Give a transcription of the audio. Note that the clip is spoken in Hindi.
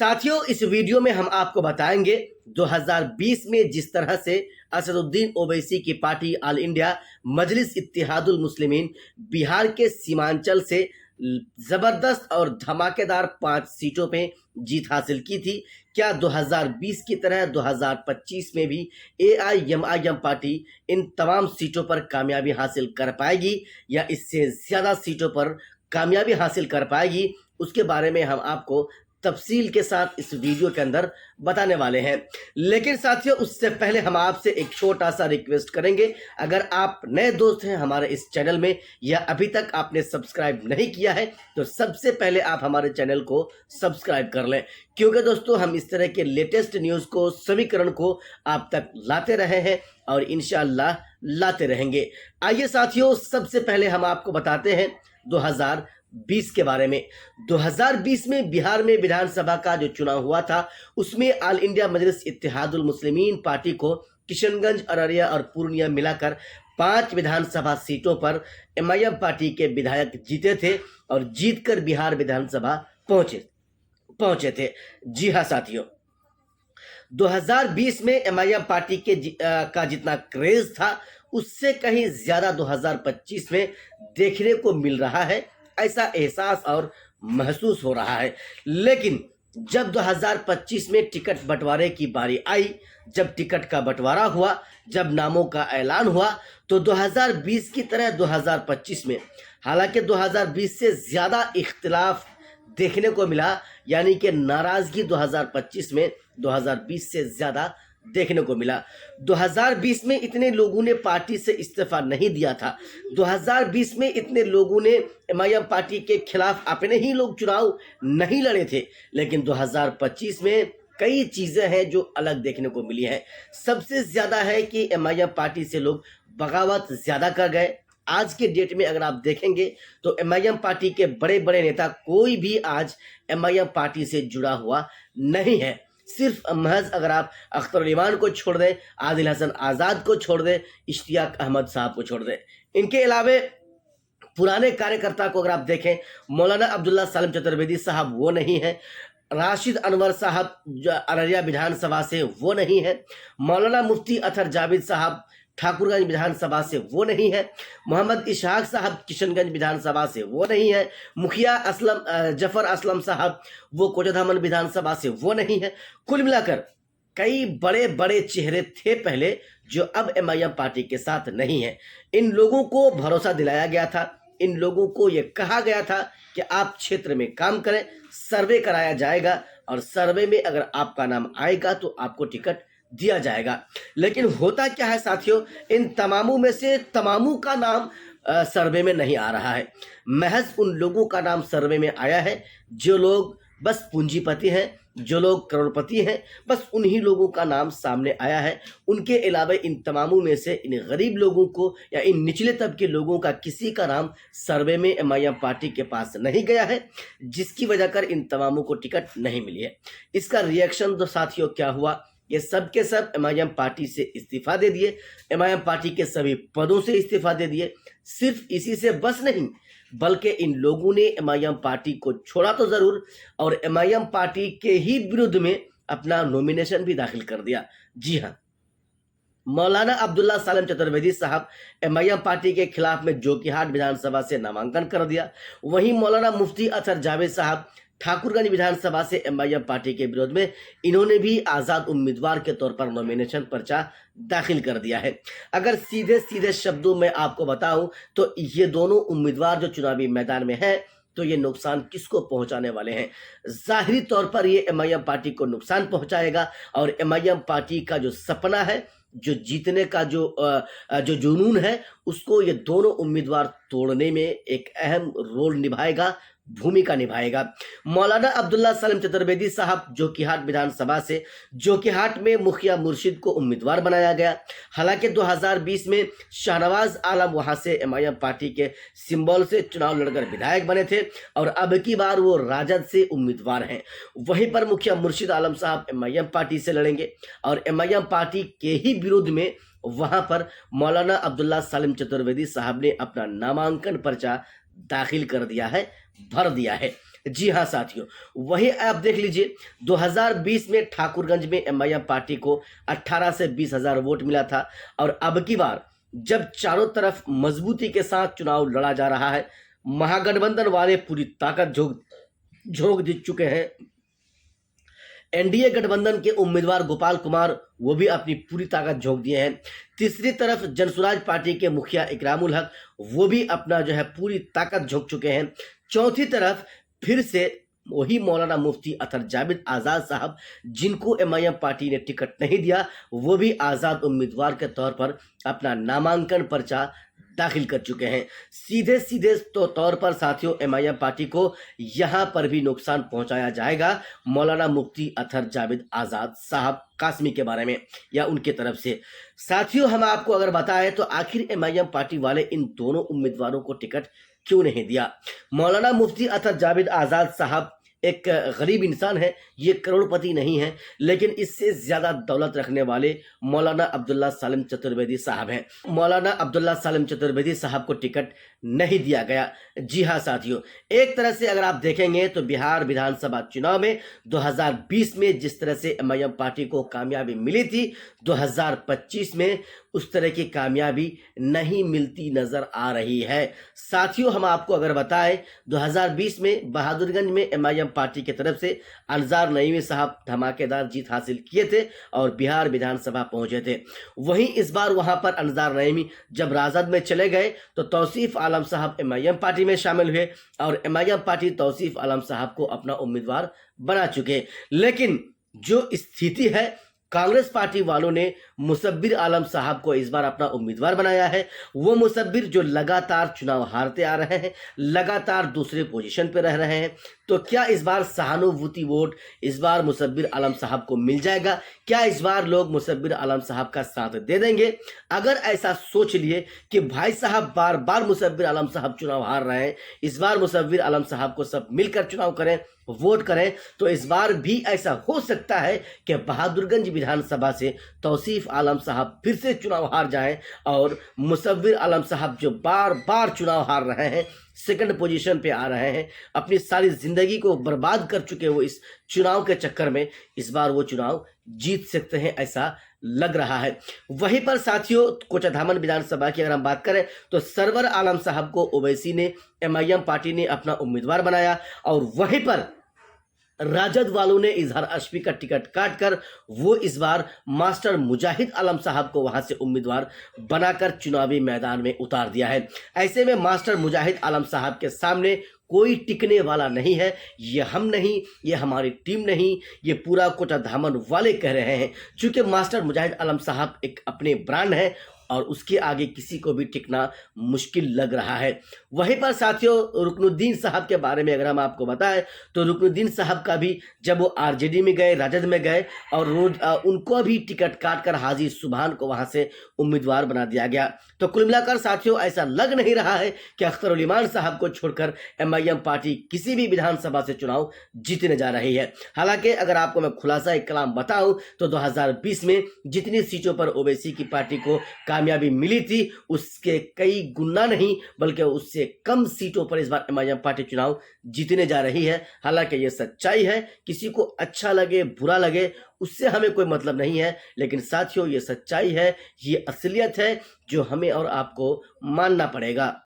साथियों, इस वीडियो में हम आपको बताएंगे 2020 में जिस तरह से असदुद्दीन ओवैसी की पार्टी ऑल इंडिया मजलिस इत्तेहादुल मुस्लिमीन बिहार के सीमांचल से जबरदस्त और धमाकेदार 5 सीटों पे जीत हासिल की थी। क्या 2020 की तरह 2025 में भी एआईएमआईएम पार्टी इन तमाम सीटों पर कामयाबी हासिल कर पाएगी या इससे ज़्यादा सीटों पर कामयाबी हासिल कर पाएगी? उसके बारे में हम आपको तफसील के साथ इस वीडियो के अंदर बताने वाले हैं। लेकिन साथियों, उससे पहले हम आपसे एक छोटा सा रिक्वेस्ट करेंगे। अगर आप नए दोस्त हैं हमारे इस चैनल में या अभी तक आपने सब्सक्राइब नहीं किया है तो सबसे पहले आप हमारे चैनल को सब्सक्राइब कर लें, क्योंकि दोस्तों हम इस तरह के लेटेस्ट न्यूज़ को, समीकरण को आप तक लाते रहे हैं और इंशाअल्लाह लाते रहेंगे। आइए साथियों, सबसे पहले हम आपको बताते हैं 2020 के बारे में। 2020 में बिहार में विधानसभा का जो चुनाव हुआ था उसमें ऑल इंडिया मजलिस इत्तेहादुल मुस्लिमीन पार्टी को किशनगंज, अररिया और पूर्णिया मिलाकर 5 विधानसभा सीटों पर एमआईएम पार्टी के विधायक जीते थे और जीतकर बिहार विधानसभा पहुंचे थे। जी हाँ साथियों, 2020 में एमआईएम पार्टी का जितना क्रेज था उससे कहीं ज्यादा 2025 में देखने को मिल रहा है, ऐसा एहसास और महसूस हो रहा है। लेकिन जब 2025 में टिकट बंटवारे की बारी आई, जब टिकट का बंटवारा हुआ, जब नामों का ऐलान हुआ, तो 2020 की तरह 2025 में हालांकि 2020 से ज़्यादा इख्तिलाफ देखने को मिला, यानी कि नाराज़गी 2025 में 2020 से ज़्यादा देखने को मिला। 2020 में इतने लोगों ने पार्टी से इस्तीफा नहीं दिया था। 2020 में इतने लोगों ने एमआईएम पार्टी के खिलाफ अपने ही लोग चुनाव नहीं लड़े थे। लेकिन 2025 में कई चीज़ें हैं जो अलग देखने को मिली हैं। सबसे ज़्यादा है कि एमआईएम पार्टी से लोग बगावत ज़्यादा कर गए। आज के डेट में अगर आप देखेंगे तो एमआईएम पार्टी के बड़े बड़े नेता कोई भी आज एमआईएम पार्टी से जुड़ा हुआ नहीं है। सिर्फ महज अगर आप अख्तर उल इमान को छोड़ दें, आदिल हसन आज़ाद को छोड़ दें, इश्तियाक अहमद साहब को छोड़ दें, इनके अलावे पुराने कार्यकर्ता को अगर आप देखें, मौलाना अब्दुल्ला सालिम चतुर्वेदी साहब वो नहीं है, राशिद अनवर साहब अररिया विधानसभा से वो नहीं है, मौलाना मुफ्ती अतर जावेद साहब ठाकुरगंज विधानसभा से वो नहीं है, मोहम्मद इशहाक साहब किशनगंज विधानसभा से वो नहीं है, मुखिया जफर असलम साहब वो कोचधामन विधानसभा से वो नहीं है। कुल मिलाकर कई बड़े बड़े चेहरे थे पहले जो अब एमआईएम पार्टी के साथ नहीं है। इन लोगों को भरोसा दिलाया गया था, इन लोगों को ये कहा गया था कि आप क्षेत्र में काम करें, सर्वे कराया जाएगा और सर्वे में अगर आपका नाम आएगा तो आपको टिकट दिया जाएगा। लेकिन होता क्या है साथियों, इन तमामों में से तमामों का नाम सर्वे में नहीं आ रहा है। महज उन लोगों का नाम सर्वे में आया है जो लोग बस पूंजीपति हैं, जो लोग करोड़पति हैं, बस उन्हीं लोगों का नाम सामने आया है। उनके अलावा इन तमामों में से इन गरीब लोगों को या इन निचले तबके के लोगों का किसी का नाम सर्वे में एमआईएम पार्टी के पास नहीं गया है, जिसकी वजह कर इन तमामों को टिकट नहीं मिली है। इसका रिएक्शन तो साथियों क्या हुआ, ये सब के सब एमआईएम पार्टी से इस्तीफा दे दिए, एमआईएम पार्टी के सभी पदों से इस्तीफा दे दिए। सिर्फ इसी से बस नहीं, बल्कि इन लोगों ने एमआईएम पार्टी को छोड़ा तो जरूर और एमआईएम पार्टी के ही विरुद्ध में अपना नॉमिनेशन भी दाखिल कर दिया। जी हाँ, मौलाना अब्दुल्ला सालिम चतुर्वेदी साहब एमआईएम पार्टी के खिलाफ में जोकीहाट विधानसभा से नामांकन कर दिया। वहीं मौलाना मुफ्ती अतर जावेद साहब ठाकुरगंज विधानसभा से एमआईएम पार्टी के विरोध में इन्होंने भी आज़ाद उम्मीदवार के तौर पर नॉमिनेशन पर्चा दाखिल कर दिया है। अगर सीधे सीधे शब्दों में आपको बताऊं तो ये दोनों उम्मीदवार जो चुनावी मैदान में हैं तो ये नुकसान किसको पहुंचाने वाले हैं? जाहिरी तौर पर ये एमआईएम पार्टी को नुकसान पहुंचाएगा और एमआईएम पार्टी का जो सपना है, जो जीतने का जो जुनून है, उसको ये दोनों उम्मीदवार तोड़ने में एक अहम रोल निभाएगा, भूमिका निभाएगा। मौलाना अब्दुल्ला सालिम चतुर्वेदी साहब जोकीहाट विधानसभा से जोकीहाट में मुखिया मुर्शिद को उम्मीदवार बनाया गया। हालांकि 2020 में शाहनवाज आलम वहां से एमआईएम पार्टी के सिंबल से चुनाव लड़कर विधायक बने थे और अब की बार वो राजद से उम्मीदवार हैं। वहीं पर मुखिया मुर्शिद आलम साहब एमआईएम पार्टी से लड़ेंगे और एमआईएम पार्टी के ही विरोध में वहां पर मौलाना अब्दुल्ला सालिम चतुर्वेदी साहब ने अपना नामांकन पर्चा दाखिल कर दिया है, भर दिया है। जी हाँ साथियों, वही आप देख लीजिए 2020 में ठाकुरगंज में एमआईएम पार्टी को 18 से 20 हजार वोट मिला था और अब की बार जब चारों तरफ मजबूती के साथ चुनाव लड़ा जा रहा है, महागठबंधन वाले पूरी ताकत झोंक झोंक दे चुके हैं। एनडीए गठबंधन के उम्मीदवार गोपाल कुमार वो भी अपनी पूरी ताकत झोंक दिए हैं। तीसरी तरफ जनसुराज पार्टी के मुखिया इकरामुल हक वो भी अपना जो है पूरी ताकत झोंक चुके हैं। चौथी तरफ फिर से वही मौलाना मुफ्ती अतर जावेद आज़ाद साहब, जिनको एमआईएम पार्टी ने टिकट नहीं दिया, वो भी आज़ाद उम्मीदवार के तौर पर अपना नामांकन पर्चा दाखिल कर चुके हैं। सीधे सीधे तो तौर पर साथियों एमआईएम पार्टी को यहां पर भी नुकसान पहुंचाया जाएगा मौलाना मुफ्ती अतर जावेद आज़ाद साहब कासमी के बारे में या उनके तरफ से। साथियों हम आपको अगर बताएं तो आखिर एमआईएम पार्टी वाले इन दोनों उम्मीदवारों को टिकट क्यों नहीं दिया। मौलाना मुफ्ती अतर जावेद आज़ाद साहब एक गरीब इंसान है, ये करोड़पति नहीं है, लेकिन इससे ज़्यादा दौलत रखने वाले मौलाना अब्दुल्ला सालिम चतुर्वेदी साहब हैं। मौलाना अब्दुल्ला सालिम चतुर्वेदी साहब को टिकट नहीं दिया गया। जी हाँ साथियों, एक तरह से अगर आप देखेंगे तो बिहार विधानसभा चुनाव में 2020 में जिस तरह से एमआईएम पार्टी को कामयाबी मिली थी, 2025 में उस तरह की कामयाबी नहीं मिलती नजर आ रही है। साथियों हम आपको अगर बताएं 2020 में बहादुरगंज में एमआईएम पार्टी की तरफ से अनजार नईमी साहब धमाकेदार जीत हासिल किए थे और बिहार विधानसभा पहुंचे थे। वहीं इस बार वहां पर अनजार नईमी जब राजद में चले गए तो तौसीफ आलम साहब एमआईएम पार्टी में शामिल हुए और एमआईएम पार्टी तौसीफ आलम साहब को अपना उम्मीदवार बना चुके। लेकिन जो स्थिति है, कांग्रेस पार्टी वालों ने मुसब्बिर आलम साहब को इस बार अपना उम्मीदवार बनाया है। वो मुसब्बिर जो लगातार चुनाव हारते आ रहे हैं, लगातार दूसरे पोजीशन पे रह रहे हैं, तो क्या इस बार सहानुभूति वोट इस बार मुसब्बिर आलम साहब को मिल जाएगा? क्या इस बार लोग मुसब्बिर आलम साहब का साथ दे देंगे? अगर ऐसा सोच लिए कि भाई साहब बार बार मुसब्बिर आलम साहब चुनाव हार रहे हैं, इस बार मुसब्बिर आलम साहब को सब मिलकर चुनाव करें, वोट करें, तो इस बार भी ऐसा हो सकता है कि बहादुरगंज विधानसभा से तौसीफ आलम साहब फिर से चुनाव हार जाएं और मुसव्विर आलम साहब जो बार बार चुनाव हार रहे हैं, सेकंड पोजीशन पे आ रहे हैं, अपनी सारी जिंदगी को बर्बाद कर चुके वो इस चुनाव के चक्कर में इस बार वो चुनाव जीत सकते हैं, ऐसा लग रहा है। वहीं पर साथियों कोचाधामन विधानसभा की अगर हम बात करें तो सरवर आलम साहब को ओवैसी ने एमआईएम पार्टी ने अपना उम्मीदवार बनाया और वहीं पर राजद वालों ने इजहार अशफी का टिकट काटकर वो इस बार मास्टर मुजाहिद आलम साहब को वहां से उम्मीदवार बनाकर चुनावी मैदान में उतार दिया है। ऐसे में मास्टर मुजाहिद आलम साहब के सामने कोई टिकने वाला नहीं है। ये हम नहीं, ये हमारी टीम नहीं, ये पूरा कोचाधामन वाले कह रहे हैं। चूंकि मास्टर मुजाहिद आलम साहब एक अपने ब्रांड है और उसके आगे किसी को भी टिकना मुश्किल लग रहा है। वहीं पर साथियों रुकनुद्दीन साहब के बारे में अगर हम आपको बताएं तो रुकनुद्दीन साहब का भी जब वो आरजेडी में गए, राजद में गए और उनको भी टिकट काटकर हाजी सुभान को वहां से उम्मीदवार बना दिया गया। तो कुल मिलाकर साथियों ऐसा लग नहीं रहा है कि अख्तर उल ईमान साहब को छोड़कर एमआईएम पार्टी किसी भी विधानसभा से चुनाव जीतने जा रही है। हालांकि अगर आपको मैं खुलासा एक कलाम बताऊं तो 2020 में जितनी सीटों पर ओवैसी की पार्टी को कामयाबी मिली थी उसके कई गुना नहीं बल्कि उससे कम सीटों पर इस बार एमआईएम पार्टी चुनाव जीतने जा रही है। हालांकि ये सच्चाई है, किसी को अच्छा लगे बुरा लगे उससे हमें कोई मतलब नहीं है, लेकिन साथियों ये सच्चाई है, ये असलियत है जो हमें और आपको मानना पड़ेगा।